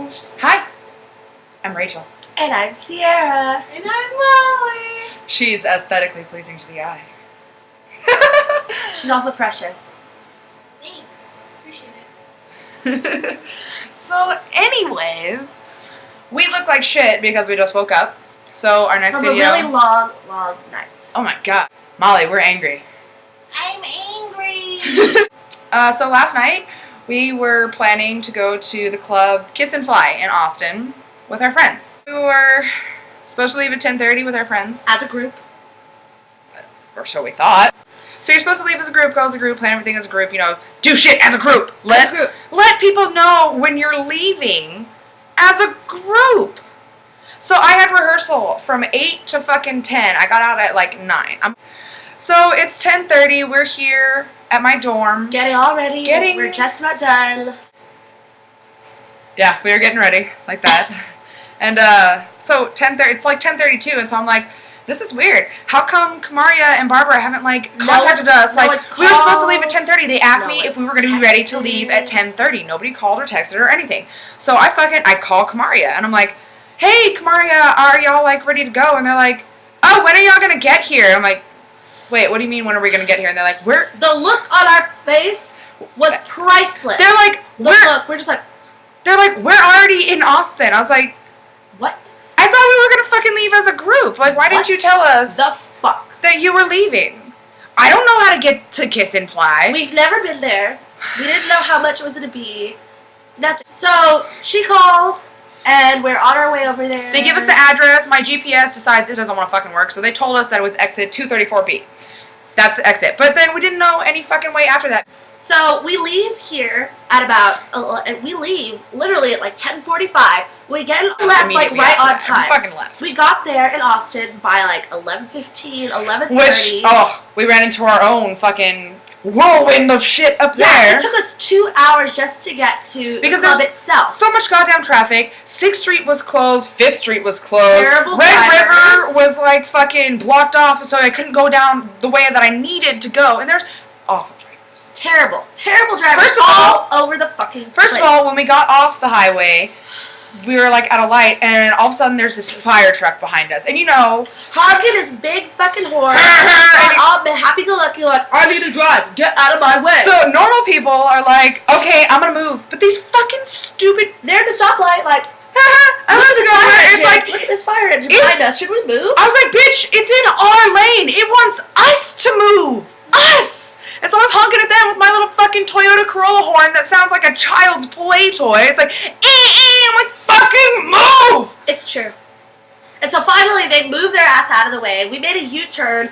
Hello. Hi. I'm Rachel. And I'm Sierra. And I'm Molly. She's aesthetically pleasing to the eye. She's also precious. Thanks. Appreciate it. So anyways, we look like shit because we just woke up. So our next From video... a really long night. Oh my god. Molly, we're angry. I'm angry. So last night, we were planning to go to the club Kiss and Fly in Austin with our friends. We were supposed to leave at 10:30 with our friends. As a group. Or so we thought. So you're supposed to leave as a group, go as a group, plan everything as a group, you know, do shit as a group. Let people know when you're leaving as a group. So I had rehearsal from 8 to fucking 10. I got out at like 9. So it's 10:30. We're here at my dorm. Getting all ready. We're just about done. Yeah, we were getting ready like that. And so 10:30. It's like 10:32, and so I'm like, this is weird. How come Kamaria and Barbara haven't like contacted us? Like we were supposed to leave at 10:30. They asked me if we were going to be ready to leave at 10:30. Nobody called or texted or anything. So I call Kamaria and I'm like, hey Kamaria, are y'all like ready to go? And they're like, oh, when are y'all going to get here? I'm like, wait, what do you mean when are we going to get here? And they're like, the look on our face was priceless. They're like, we're just like, they're like, we're already in Austin. I was like, what? I thought we were going to fucking leave as a group. Like, why didn't you tell us the fuck that you were leaving? I don't know how to get to Kiss and Fly. We've never been there. We didn't know how much it was going to be. Nothing. So she calls, and we're on our way over there. They give us the address. My GPS decides it doesn't want to fucking work, so they told us that it was exit 234B. That's the exit. But then we didn't know any fucking way after that. So we leave here at about, we leave literally at like 10:45. We get left like right on time. We fucking left. We got there in Austin by like 11:15, 11:30. Which, we ran into our own fucking whirlwind of shit up there. Yeah, it took us 2 hours just to get to the club itself. So much goddamn traffic. 6th Street was closed. 5th Street was closed. Terrible Red drivers. River was like fucking blocked off, so I couldn't go down the way that I needed to go. And there's awful drivers. Terrible drivers all over the fucking place. First of all, when we got off the highway, we were like at a light, and all of a sudden there's this fire truck behind us. And you know, honking his big fucking horn. All happy-go-lucky, like, I need to drive. Get out of my way. So normal people are like, okay, I'm gonna move. But these fucking stupid... They're at the stoplight, like, look at this fire engine behind us. Should we move? I was like, bitch, it's in our lane. It wants us to move. Us. And so I was honking at them with my little fucking Toyota Corolla horn that sounds like a child's play toy. It's like, I'm like, fucking move! It's true. And so finally they moved their ass out of the way. We made a U-turn.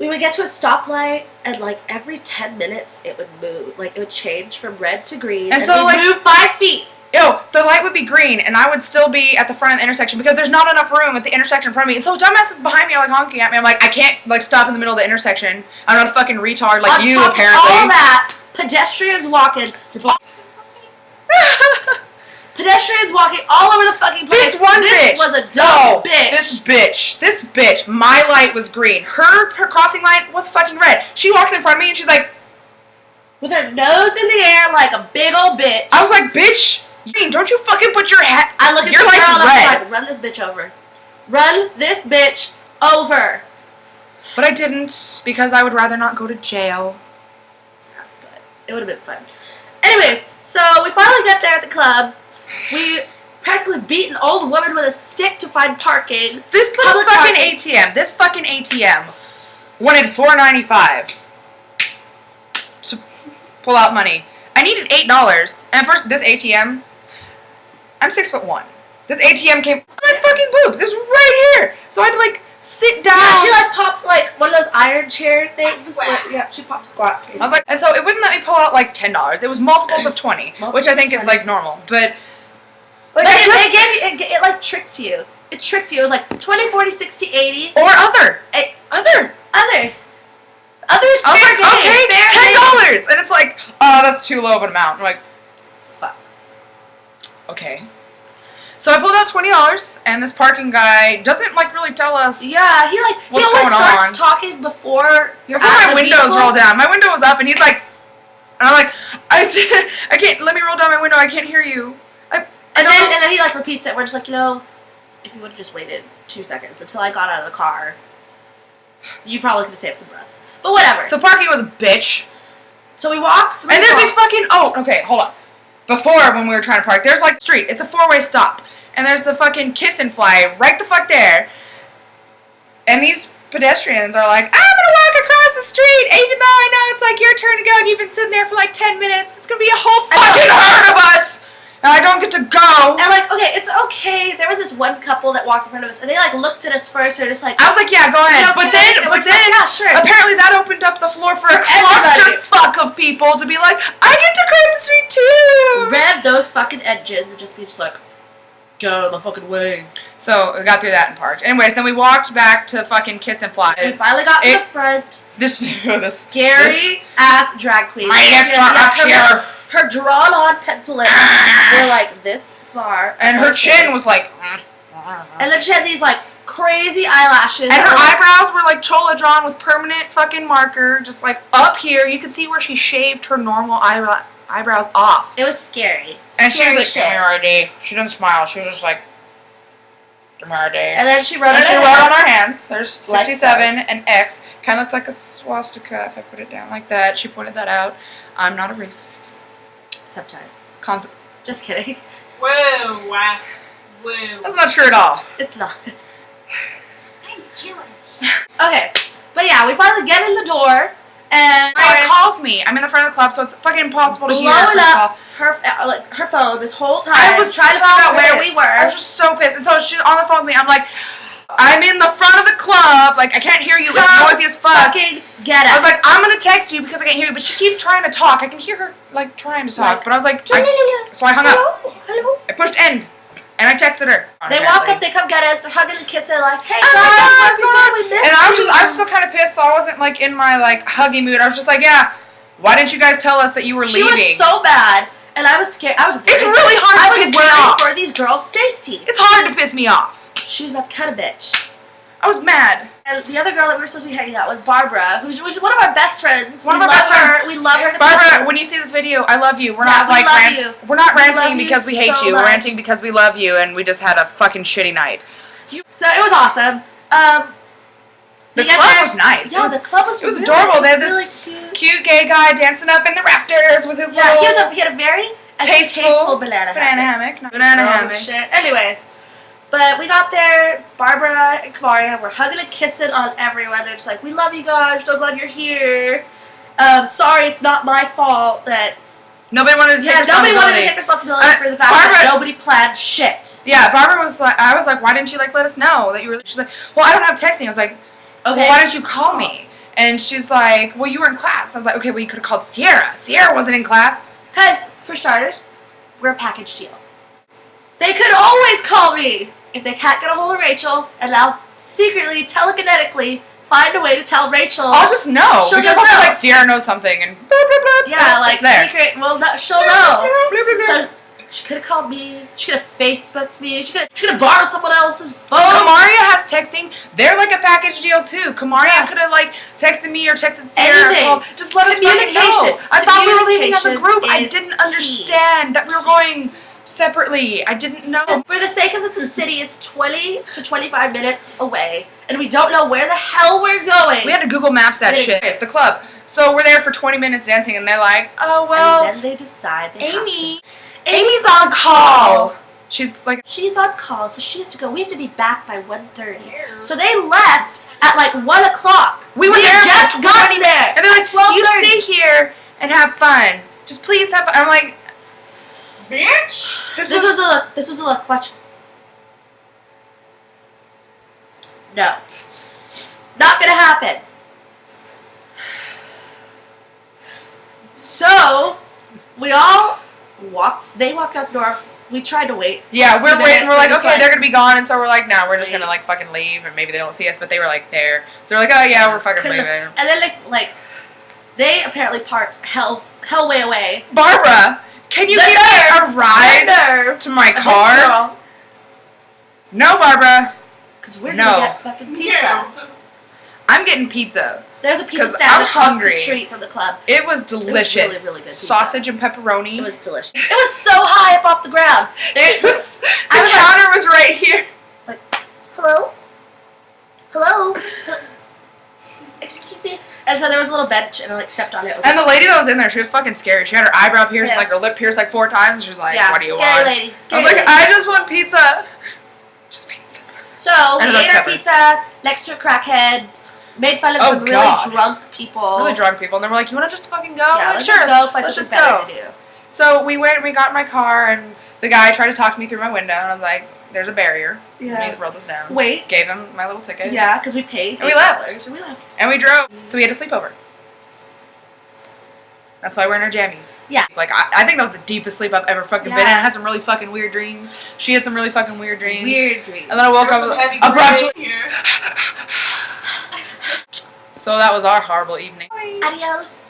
We would get to a stoplight, and like every 10 minutes it would move. Like it would change from red to green. And so we'd move 5 feet. Yo, the light would be green, and I would still be at the front of the intersection because there's not enough room at the intersection in front of me. And so dumbasses behind me are like honking at me. I'm like, I can't like stop in the middle of the intersection. I'm not a fucking retard like you, apparently. On top of all that, pedestrians walking. Pedestrians walking all over the fucking place. This one bitch was a dumb bitch. This bitch. My light was green. Her crossing light was fucking red. She walks in front of me and she's like, with her nose in the air like a big old bitch. I was like, bitch. Don't you fucking put your hat... I look at your girl and I'm like, run this bitch over. Run this bitch over. But I didn't, because I would rather not go to jail. Yeah, but it would have been fun. Anyways, so we finally get there at the club. We practically beat an old woman with a stick to find parking. This little fucking ATM, this fucking ATM wanted $4.95 to pull out money. I needed $8, and first, this ATM... I'm 6'1". This ATM came my fucking boobs. It was right here. So I had to like sit down. Yeah, she like popped like one of those iron chair things. Yeah, she popped squat. I was like, and so it wouldn't let me pull out like $10. It was multiples of 20, which I think is like normal. But like it gave you, it like tricked you. It tricked you. It was like 20, 40, 60, 80. Or other. Others. I was like, okay, $10, and it's like, oh, that's too low of an amount. I'm like, fuck. Okay. So I pulled out $20, and this parking guy doesn't like really tell us. Yeah, he always starts talking before my windows roll down. My window was up, and he's like, and I'm like, I can't. Let me roll down my window. I can't hear you. I then he like repeats it. We're just like, you know, if you would have just waited 2 seconds until I got out of the car, you probably could have saved some breath. But whatever. So Parky was a bitch. So we walked through. And there's these fucking, oh, okay, hold on. Before, when we were trying to park, there's like a street. It's a 4-way stop. And there's the fucking kiss and fly right the fuck there. And these pedestrians are like, I'm gonna walk across the street, even though I know it's like your turn to go and you've been sitting there for like 10 minutes. It's gonna be a whole fucking herd of us. And I don't get to go. And like, okay, it's okay. There was this one couple that walked in front of us, and they like looked at us first. They're just like, I was like, yeah, go ahead. But then, yeah, sure. apparently that opened up the floor for a everybody. clusterfuck of people to be like, I get to cross the street too. Rev those fucking engines and just be just like, get out of my fucking way. So we got through that and parked. Anyways, then we walked back to fucking Kiss and Fly. We finally got to the front. This scary ass drag queen. My hips are up here. Her drawn-on pencil lips were like this far, and her chin was like. And then she had these like crazy eyelashes. And her eyebrows were like chola drawn with permanent fucking marker, just like up here. You could see where she shaved her normal eyebrows off. It was scary. And she was like, shit. give me your ID. She didn't smile. She was just like, give me your ID. And then she wrote on her our hands. There's 67 and X. Kind of looks like a swastika if I put it down like that. She pointed that out. I'm not a racist. Sometimes. Just kidding. Whoa, wow. Whoa. That's not true at all. It's not. I'm Jewish. Okay. But yeah, we finally get in the door, and Mariah calls me. I'm in the front of the club, so it's fucking impossible to hear. Blowing up her phone this whole time. I was trying to figure out where we were. I was just so pissed. And so she's on the phone with me. I'm like, I'm in the front of the club. Like, I can't hear you. It's noisy as fuck. Fucking get us. I was like, I'm going to text you because I can't hear you. But she keeps trying to talk. I can hear her, like, trying to talk. But I was like, so I hung up. Hello? I pushed end. And I texted her. They walk up, they come get us, they're hugging and kissing, like, hey Oh guys, my we missed And I was you. still kind of pissed, so I wasn't, like, in my, like, huggy mood. I was just like, yeah, why didn't you guys tell us that you were She leaving? was so bad, and I was scared. I was It's really hard to piss me off. for these girls' safety. It's hard to piss me off. She was about to cut a bitch. I was mad. And the other girl that we were supposed to be hanging out with, Barbara, who's one of our best friends. One of we our love best her. friends. We love her. Barbara, when you see this video, I love you. We're not we like love you. we're not We ranting love you because we hate so you. We're much. ranting because we love you, and we just had a fucking shitty night. So it was awesome. The club was nice. Yeah, the club was. It was really, adorable. They had this really cute gay guy dancing up in the rafters with his little he had a very tasteful banana hammock. Shit. Anyways, but we got there. Barbara and Kamaria were hugging and kissing on everyone. They're just like, "We love you guys. So glad you're here. Sorry, it's not my fault that." Nobody wanted to take responsibility. Nobody wanted to take responsibility for the fact that nobody planned shit. Yeah, Barbara was like, I was like, why didn't you like let us know that you were? She's like, well, I don't have texting. I was like, okay, well, why didn't you call me? And she's like, well, you were in class. I was like, okay, well, you could have called Sierra. Sierra wasn't in class. Because, for starters, we're a package deal. They could always call me if they can't get a hold of Rachel, and they'll secretly, telekinetically, find a way to tell Rachel. I'll just know. She'll because just I'll be know. like, Sierra knows something, and blah, blah, blah, Yeah, blah, like it's there. secret. Well, no, she'll know. Blah, blah, blah. So she could have called me. She could have Facebooked me. She could have borrowed someone else's phone. Kamaria has texting. They're like a package deal too. Kamaria could have like texted me or texted Sierra. Anything. Or called. Just let us fucking know. I thought we were leaving as a group. I didn't understand that we were going separately. I didn't know. For the sake of it, the city is 20 to 25 minutes away, and we don't know where the hell we're going. We had to Google Maps that shit. It's the club. So we're there for 20 minutes dancing, and they're like, oh, well, and then they decide they Amy's on call. She's like, she's on call, so she has to go. We have to be back by 1:30. So they left at like 1 o'clock. We were there just got there. And they're like, you stay here and have fun. Just please have fun. I'm like, Bitch. This was a look. This was a look. Watch. No. Not gonna happen. So, we all walked. They walked out the door. We tried to wait. Yeah, we're waiting. We're like, okay, like, they're gonna be gone, and so we're like, no, we're just gonna like fucking leave, and maybe they don't see us, but they were like there. So they're like, oh yeah, we're fucking leaving. And then they apparently parked hell way away. Barbara, can you give me a ride to my car? No, Barbara. Because we're gonna get fucking pizza. I'm getting pizza. There's a pizza 'Cause stand I'm across hungry. the street from the club. It was delicious. really, really good pizza. Sausage and pepperoni. It was delicious. It was so high up off the ground. It was. The I was like- counter was right here. Hello? Hello? Excuse me? And so there was a little bench, and I like stepped on it. It was And like, the lady that was in there, she was fucking scary. She had her eyebrow pierced, Yeah. like her lip pierced, like 4 times. And she was like, yeah, "What do you scary want?" lady. I Scary was like, lady. "I just want pizza." Just pizza. So we And a ate our pepper. pizza next to a crackhead. Made fun of Oh, some God. really drunk people. Really drunk people, and they were like, "You want to just fucking go?" Yeah, I'm like, let's sure. just go. Find let's just something better go. to do. So we went and we got in my car, and the guy tried to talk to me through my window, and I was like, "There's a barrier." Yeah. We rolled this down. Wait. Gave him my little ticket. Yeah, because we paid. And we left. $8, and we left. And we drove. So we had a sleepover. That's why we're in our jammies. Yeah. Like, I think that was the deepest sleep I've ever fucking been in. I Yeah. had some really fucking weird dreams. She had some really fucking weird dreams. Weird dreams. And then I woke There's up some heavy abruptly. breathing here. So that was our horrible evening. Adios.